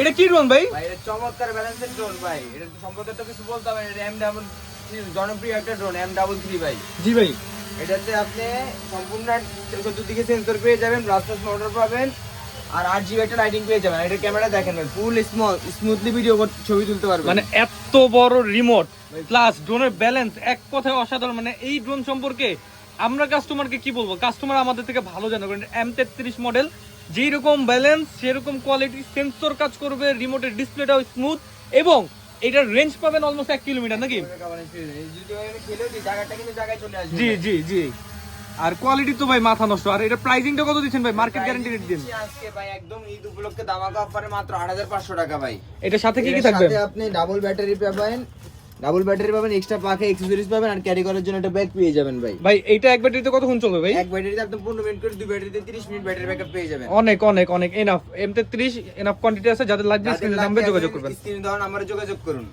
এটা কি ড্রোন ভাই? ভাই এটা চমৎকার ব্যালেন্সের ড্রোন ভাই। এটা সম্পর্কে তো কিছু বলতে হবে না, এটা M3 জনপ্রিয় একটা ড্রোন M3 ভাই। জি ভাই। এটাতে আপনি সম্পূর্ণ চতুর্দিকে সেন্সর পেয়ে যাবেন, ব্রাসলেস মোটর পাবেন, আর 8GB একটা লাইটিং পেয়ে যাবেন। এটা ক্যামেরা দেখেন ভাই, ফুল স্মুথলি ভিডিও ছবি তুলতে পারবেন। মানে এত বড় রিমোট প্লাস ড্রোনের ব্যালেন্স, এক কথায় অসাধারণ। মানে এই ড্রোন সম্পর্কে আমরা কাস্টমারকে কি বলবো, কাস্টমার আমাদের থেকে ভালো জানে। কারণ M33 মডেল, যেই রকম ব্যালেন্স সেরকম কোয়ালিটি, সেন্সর কাজ করবে, রিমোটের ডিসপ্লেটাও স্মুথ, এবং এটার রেঞ্জ পাবেন অলমোস্ট 1 কিলোমিটার নাকি? জি জি জি। আর কোয়ালিটি তো ভাই মাথা নষ্ট। আর এটা প্রাইসিংটা কত দিচ্ছেন ভাই? মার্কেট গ্যারান্টি রেট দিন আজকে ভাই একদম ঈদ উপলক্ষে ধামাকা অফারে মাত্র 8500 টাকা ভাই। এটার সাথে কি কি এটার থাকবে? সাথে আপনি ডাবল ব্যাটারি পাবেন, এক্সট্রা পাখা অ্যাকসেসরিজ পাবেন, আর ক্যারি করার জন্য একটা ব্যাগ পেয়ে যাবেন ভাই। ভাই এইটা এক ব্যাটারিতে কতক্ষণ চলবে ভাই? এক ব্যাটারিতে আপনি 15 মিনিট করে, দুই ব্যাটারিতে 30 মিনিট ব্যাটারি ব্যাকআপ পেয়ে যাবেন। অনেক অনেক অনেক এনাফ। M33 এনাফ কোয়ান্টিটি আছে, যাদের লাগবে স্ক্রিনে নাম্বারে যোগাযোগ করবেন। স্ক্রিনে দেওয়া নম্বরে যোগাযোগ করুন।